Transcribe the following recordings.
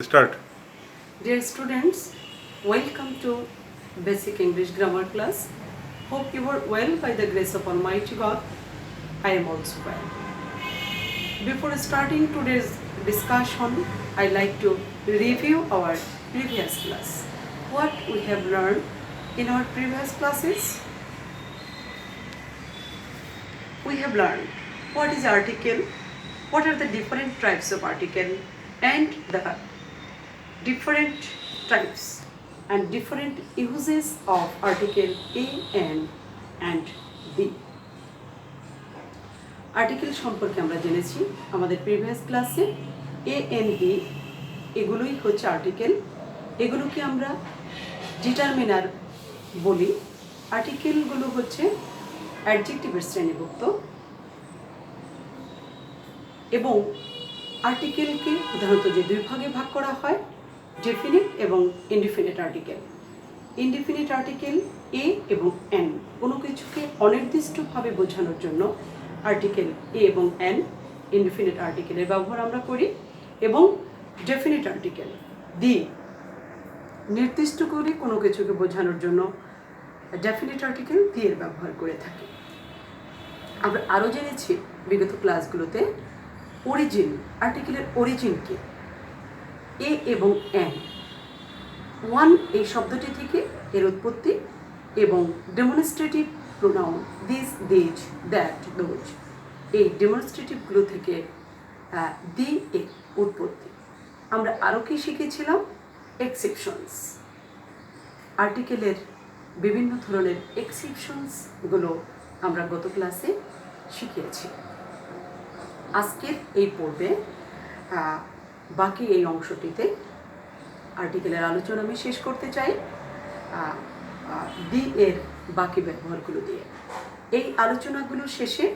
Start. Dear students, welcome to Basic English Grammar class. Hope you are well by the grace of Almighty God. I am also well. Before starting today's discussion, I like to review our previous class. What we have learned in our previous classes? We have learned what is article, what are the different types of article, and the different types and different uses of article a and the article সম্পর্কে আমরা জেনেছি আমাদের previous ক্লাসে A N D এগুলোই হচ্ছে article এগুলোকে আমরা determiner বলি আর্টিকেলগুলো হচ্ছে অ্যাডজেক্টিভের শ্রেণীভুক্ত এবং আর্টিকেলকে সাধারণত যে দুই ভাগে ভাগ করা হয় ডেফিনিট এবং indefinite article indefinite article a এবং এন কোনো কিছুকে অনির্দিষ্টভাবে বোঝানোর জন্য আর্টিকেল এ এবং এন ইনডিফিনিট আর্টিকেলের ব্যবহার আমরা করি এবং ডেফিনিট আর্টিকেল দি নির্দিষ্ট করে কোনো কিছুকে বোঝানোর জন্য ডেফিনিট আর্টিকেল দি এর ব্যবহার করে থাকি আমরা আরও জেনেছি বিগত ক্লাসগুলোতে অরিজিন আর্টিকেলের অরিজিন কি এ এবং এন ওয়ান এই শব্দটি থেকে এর উৎপত্তি এবং demonstrative pronoun this these that those এই ডেমনস্ট্রেটিভগুলো থেকে দি এর উৎপত্তি আমরা আরও কি শিখেছিলাম এক্সেপশনস আর্টিকেলের বিভিন্ন ধরনের এক্সেপশনসগুলো আমরা গত ক্লাসে শিখিয়েছি আজকের এই পর্বে বাকি এই অংশটিতে আর্টিকেলের আলোচনা আমি শেষ করতে চাই দি এর বাকি ব্যবহারগুলো দিয়ে এই আলোচনাগুলো শেষে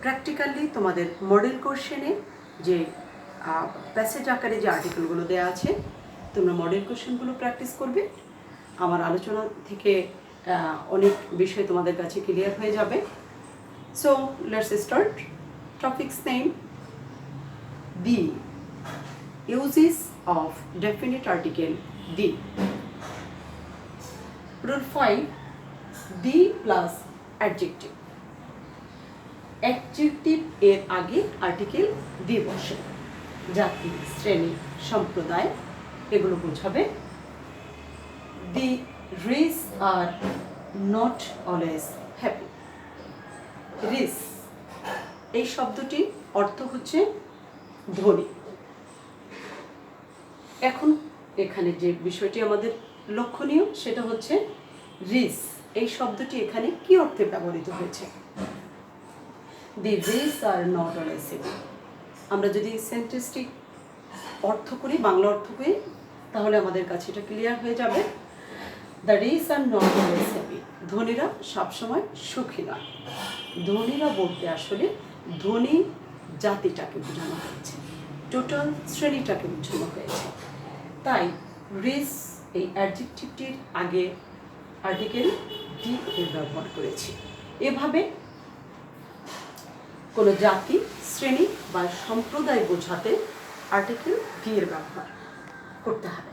প্র্যাকটিক্যালি তোমাদের মডেল কোশ্চেনে যে প্যাসেজ আকারে যে আর্টিকেলগুলো দেওয়া আছে তোমরা মডেল কোশ্চেনগুলো প্র্যাকটিস করবে আমার আলোচনা থেকে অনেক বিষয় তোমাদের কাছে ক্লিয়ার হয়ে যাবে so let's start topics name the uses of definite article the rule 5 the plus adjective adjective এর আগে আর্টিকেল দি বসে জাতি শ্রেণী সম্প্রদায় এগুলো বোঝাবে the rich are not always happy rich এই শব্দটি অর্থ হচ্ছে ধনী এখন এখানে যে বিষয়টি আমাদের লক্ষণীয় সেটা হচ্ছে রিস এই শব্দটি এখানে কি অর্থে ব্যবহৃত হয়েছে দি রিস আর নট অলওয়েজ হ্যাপি আমরা যদি সেন্টেন্সটি অর্থ করি বাংলা অর্থ করি তাহলে আমাদের কাছে এটা ক্লিয়ার হয়ে যাবে the rich are not always happy ধনীরা সবসময় সুখী নয় ধনীরা বলতে আসলে ধনী জাতিটাকে বোঝানো হয়েছে টোটাল শ্রেণীটাকে বোঝানো হয়েছে তাই রিস এই অ্যাডজেক্টিভটির আগে আর্টিকেল দি এর ব্যবহার করেছি এভাবে কোনো জাতি শ্রেণী বা সম্প্রদায় বোঝাতে আর্টিকেল দি এর ব্যবহার করতে হবে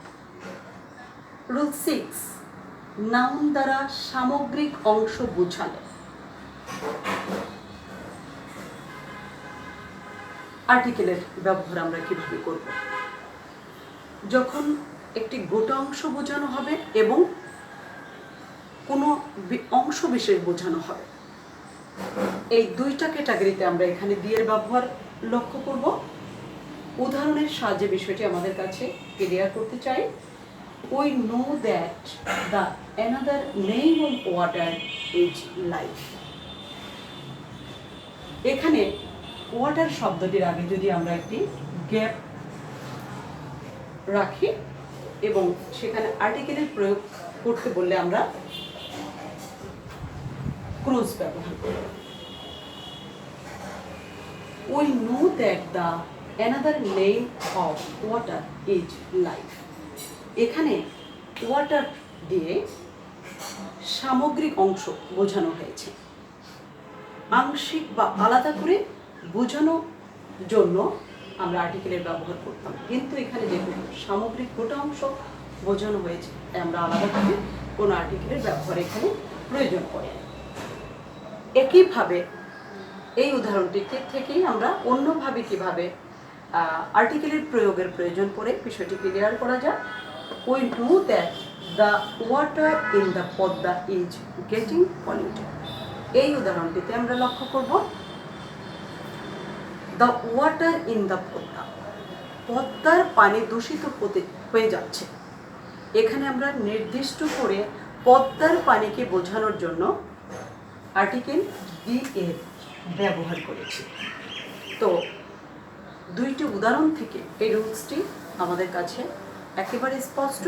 রুল 6 নাউন দ্বারা সামগ্রিক অংশ বোঝালে আর্টিকেলের ব্যবহার আমরা কিভাবে করব যখন একটি গোটা অংশ বোঝানো হবে এবং কোনো অংশ বিশেষ বোঝানো হবে এই দুইটা ক্যাটাগরিতে আমরা এখানে দি এর ব্যবহার লক্ষ্য করব উদাহরণের সাহায্যে বিষয়টি আমাদের কাছে ক্লিয়ার করতে চাই we know that the another name of water is life এখানে ওয়াটার শব্দটির আগে যদি আমরা একটি গ্যাপ রাখি এবং সেখানে আর্টিকেলের প্রয়োগ করতে বললে আমরা ক্লোজ ব্যবহার করব we know that the another name of water is life এখানে ওয়াটার দিয়ে সামগ্রিক অংশ বোঝানো হয়েছে আংশিক বা আলাদা করে বোঝানোর জন্য আমরা আর্টিকেলের ব্যবহার করতাম, কিন্তু এখানে যেহেতু সামগ্রিক গোটা অংশ বোঝানো হয়েছে, আমরা আলাদাভাবে কোনো আর্টিকেলের ব্যবহার এখানে প্রয়োজন পড়ে। একইভাবে এই উদাহরণটি থেকেই আমরা অন্যভাবে কিভাবে আর্টিকেলের প্রয়োগের প্রয়োজন পড়ে বিষয়টি ক্লিয়ার করা যায়। We know that the water in the Padma is getting polluted. এই উদাহরণটিতে আমরা লক্ষ্য করব the water in the Padma, পদ্মার পানি দূষিত হয়ে যাচ্ছে। এখানে আমরা নির্দিষ্ট করে পদ্মার পানিকে বোঝানোর জন্য আর্টিকেল দি এর ব্যবহার করেছি। তো দুইটি উদাহরণ থেকে এই রুলসটি আমাদের কাছে একেবারে স্পষ্ট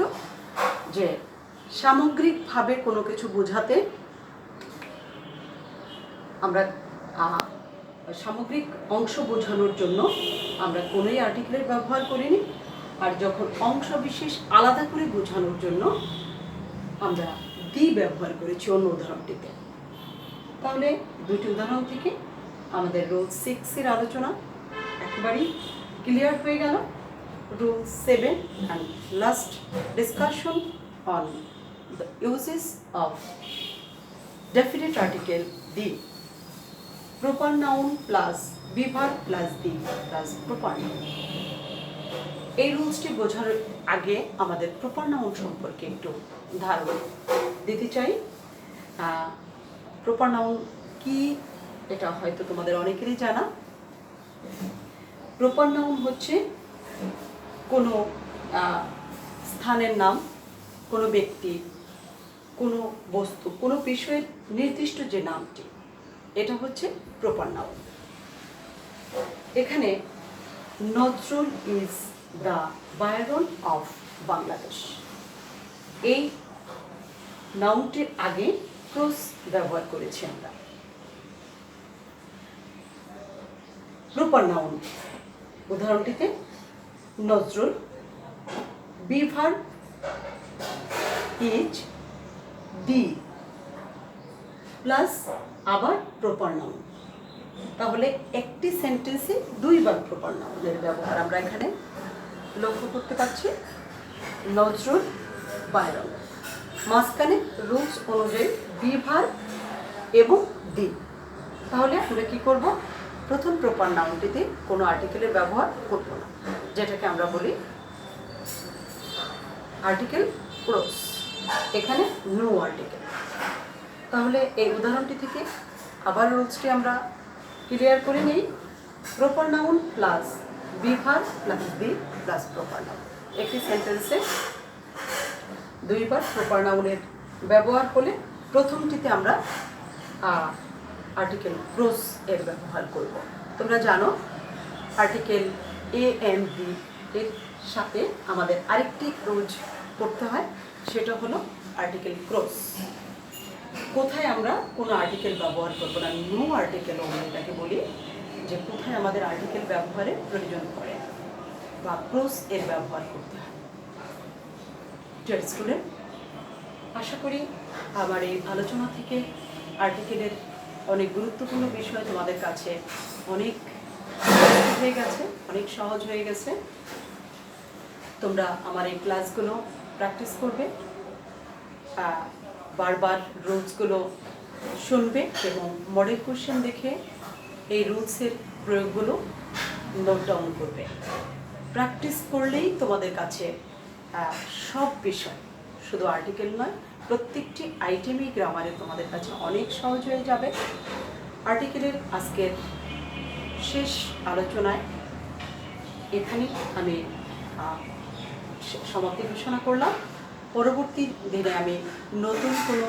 যে সামগ্রিকভাবে কোনো কিছু বোঝাতে আমরা সামগ্রিক অংশ বোঝানোর জন্য আমরা কোনোই আর্টিকেলের ব্যবহার করিনি, আর যখন অংশ বিশেষ আলাদা করে বোঝানোর জন্য আমরা দি ব্যবহার করেছি অন্য উদাহরণটিতে। তাহলে দুইটি উদাহরণ থেকে আমাদের রুল 6 আলোচনা একেবারেই ক্লিয়ার হয়ে গেল। Rule 7 and last discussion on the uses of definite article the, proper noun plus be verb plus the plus proper noun। এই রুলসটি বোঝার আগে আমাদের প্রপার নাউন সম্পর্কে একটু ধারণা দিতে চাই। প্রপার নাউন কি এটা হয়তো তোমাদের অনেকেরই জানা। প্রপার নাউন হচ্ছে কোনো স্থানের নাম, কোনো ব্যক্তি, কোনো বস্তু, কোনো বিষয়ের নির্দিষ্ট যে নামটি, এটা হচ্ছে প্রপার নাউন। এখানে Nazrul is the Byron of Bangladesh, এই নাউনটির আগে ক্রস ব্যবহার করেছি আমরা। প্রপার নাউন উদাহরণটিতে Nazrul, be verb is, the plus আবার প্রপার নাউন। তাহলে একটি সেন্টেন্সে দুইবার প্রপার নাউনের ব্যবহার আমরা এখানে লক্ষ্য করতে পারছি। নজরুল, বায়রন, মাঝখানে রুলস অনুযায়ী বি ভার্ব এবং দি। তাহলে আমরা কি করব, প্রথম প্রপার নাউনটিতে কোনো আর্টিকেলের ব্যবহার করব না, যেটাকে আমরা বলি আর্টিকেল ক্রস, এখানে নো আর্টিকেল। তাহলে এই উদাহরণটি থেকে আবার রুলসটি আমরা ক্লিয়ার করে নিই। Proper noun plus be verb plus the plus proper noun. একটি সেন্টেন্সে দুইবার প্রপার নাউনের ব্যবহার হলে প্রথমটিতে আমরা আর্টিকেল ক্রস এর ব্যবহার করব। তোমরা জানো আর্টিকেল এ এন্ড বি এর সাথে আমাদের আরেকটি রুলস করতে হয়, সেটা হলো আর্টিকেল ক্রস। কোথায় আমরা কোনো আর্টিকেল ব্যবহার করবো না, নো আর্টিকেল আমরা এটাকে বলি, যে কোথায় আমাদের আর্টিকেল ব্যবহারের প্রয়োজন পড়ে বা ক্রস এর ব্যবহার করতে হয়। ডিয়ার স্টুডেন্ট, আশা করি আমার এই আলোচনা থেকে আর্টিকেলের অনেক গুরুত্বপূর্ণ বিষয় তোমাদের কাছে অনেক হয়ে গেছে, অনেক সহজ হয়ে গেছে। তোমরা আমার এই ক্লাসগুলো প্র্যাকটিস করবে, বারবার রুলসগুলো শুনবে এবং মডেল কোশ্চেন দেখে এই রুলসের প্রয়োগগুলো নোট ডাউন করবে। প্র্যাকটিস করলেই তোমাদের কাছে সব বিষয়, শুধু আর্টিকেল নয়, প্রত্যেকটি আইটেমই গ্রামারে তোমাদের কাছে অনেক সহজ হয়ে যাবে। আর্টিকেলের আজকের শেষ আলোচনায় এখানেই আমি সমাপ্তি ঘোষণা করলাম। পরবর্তী দিনে আমি নতুন কোনো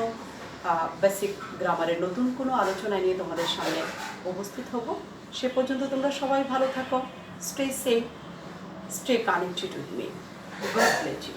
বেসিক গ্রামারের নতুন কোনো আলোচনা নিয়ে তোমাদের সামনে উপস্থিত হব। সে পর্যন্ত তোমরা সবাই ভালো থাকো। Stay safe, stay connected with me. God bless you.